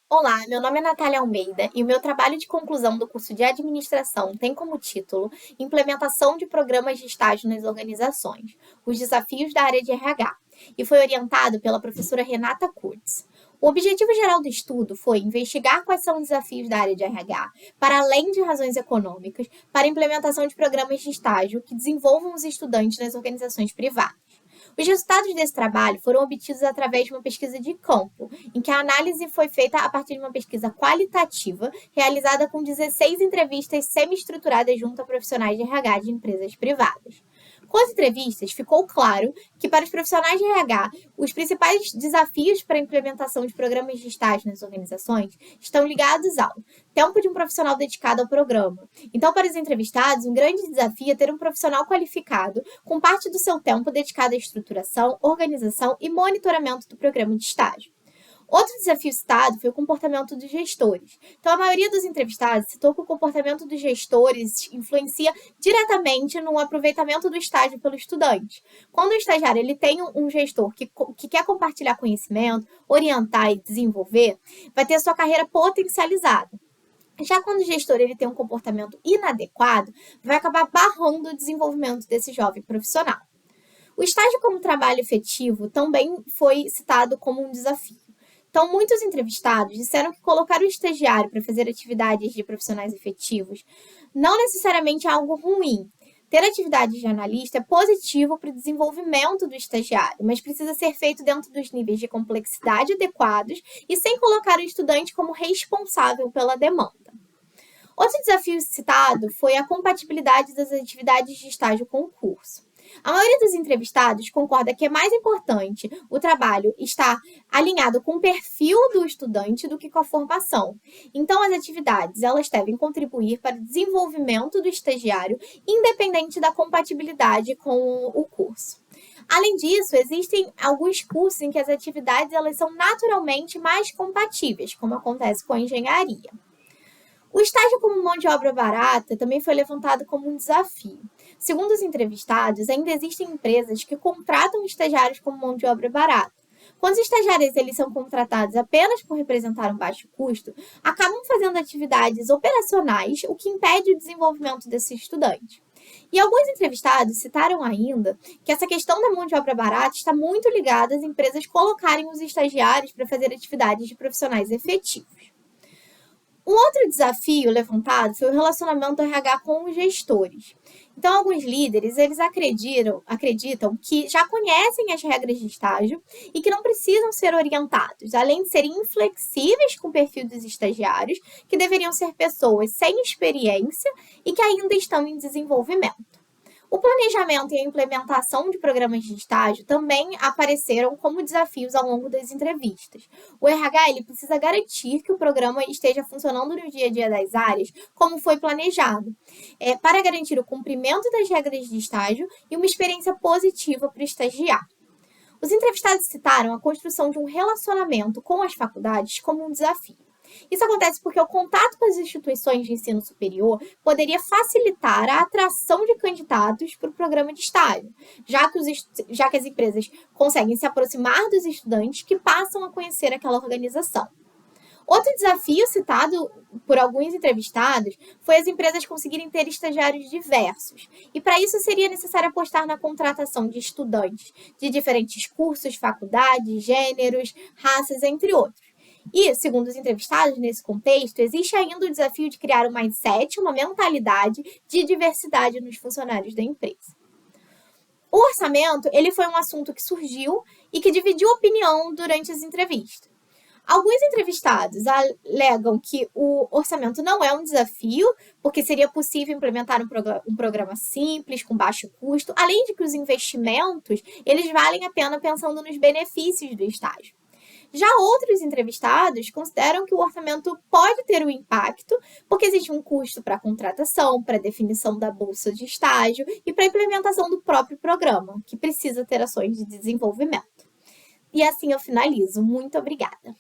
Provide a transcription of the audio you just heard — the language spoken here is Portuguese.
Olá, meu nome é Natália Almeida e o meu trabalho de conclusão do curso de administração tem como título Implementação de programas de estágio nas organizações, os desafios da área de RH, e foi orientado pela professora Renata Kurtz. O objetivo geral do estudo foi investigar quais são os desafios da área de RH, para além de razões econômicas, para a implementação de programas de estágio que desenvolvam os estudantes nas organizações privadas. Os resultados desse trabalho foram obtidos através de uma pesquisa de campo, em que a análise foi feita a partir de uma pesquisa qualitativa, realizada com 16 entrevistas semi-estruturadas junto a profissionais de RH de empresas privadas. Com as entrevistas, ficou claro que, para os profissionais de RH, os principais desafios para a implementação de programas de estágio nas organizações estão ligados ao tempo de um profissional dedicado ao programa. Então, para os entrevistados, um grande desafio é ter um profissional qualificado com parte do seu tempo dedicado à estruturação, organização e monitoramento do programa de estágio. Outro desafio citado foi o comportamento dos gestores. Então, a maioria dos entrevistados citou que o comportamento dos gestores influencia diretamente no aproveitamento do estágio pelo estudante. Quando o estagiário ele tem um gestor que quer compartilhar conhecimento, orientar e desenvolver, vai ter a sua carreira potencializada. Já quando o gestor ele tem um comportamento inadequado, vai acabar barrando o desenvolvimento desse jovem profissional. O estágio como trabalho efetivo também foi citado como um desafio. Então, muitos entrevistados disseram que colocar o estagiário para fazer atividades de profissionais efetivos não necessariamente é algo ruim. Ter atividades de analista é positivo para o desenvolvimento do estagiário, mas precisa ser feito dentro dos níveis de complexidade adequados e sem colocar o estudante como responsável pela demanda. Outro desafio citado foi a compatibilidade das atividades de estágio com o curso. A maioria dos entrevistados concorda que é mais importante o trabalho estar alinhado com o perfil do estudante do que com a formação. Então, as atividades elas devem contribuir para o desenvolvimento do estagiário, independente da compatibilidade com o curso. Além disso, existem alguns cursos em que as atividades elas são naturalmente mais compatíveis, como acontece com a engenharia. O estágio como mão de obra barata também foi levantado como um desafio. Segundo os entrevistados, ainda existem empresas que contratam estagiários como mão de obra barata. Quando os estagiários eles são contratados apenas por representar um baixo custo, acabam fazendo atividades operacionais, o que impede o desenvolvimento desse estudante. E alguns entrevistados citaram ainda que essa questão da mão de obra barata está muito ligada às empresas colocarem os estagiários para fazer atividades de profissionais efetivos. Um outro desafio levantado foi o relacionamento do RH com os gestores. Então, alguns líderes, eles acreditam que já conhecem as regras de estágio e que não precisam ser orientados, além de serem inflexíveis com o perfil dos estagiários, que deveriam ser pessoas sem experiência e que ainda estão em desenvolvimento. O planejamento e a implementação de programas de estágio também apareceram como desafios ao longo das entrevistas. O RH ele precisa garantir que o programa esteja funcionando no dia a dia das áreas como foi planejado, para garantir o cumprimento das regras de estágio e uma experiência positiva para o estagiário. Os entrevistados citaram a construção de um relacionamento com as faculdades como um desafio. Isso acontece porque o contato com as instituições de ensino superior poderia facilitar a atração de candidatos para o programa de estágio, já que as empresas conseguem se aproximar dos estudantes que passam a conhecer aquela organização. Outro desafio citado por alguns entrevistados foi as empresas conseguirem ter estagiários diversos. E para isso seria necessário apostar na contratação de estudantes de diferentes cursos, faculdades, gêneros, raças, entre outros. E, segundo os entrevistados, nesse contexto, existe ainda o desafio de criar um mindset, uma mentalidade de diversidade nos funcionários da empresa. O orçamento, ele foi um assunto que surgiu e que dividiu opinião durante as entrevistas. Alguns entrevistados alegam que o orçamento não é um desafio, porque seria possível implementar um programa simples, com baixo custo, além de que os investimentos, eles valem a pena pensando nos benefícios do estágio. Já outros entrevistados consideram que o orçamento pode ter um impacto, porque existe um custo para a contratação, para a definição da bolsa de estágio e para a implementação do próprio programa, que precisa ter ações de desenvolvimento. E assim eu finalizo. Muito obrigada.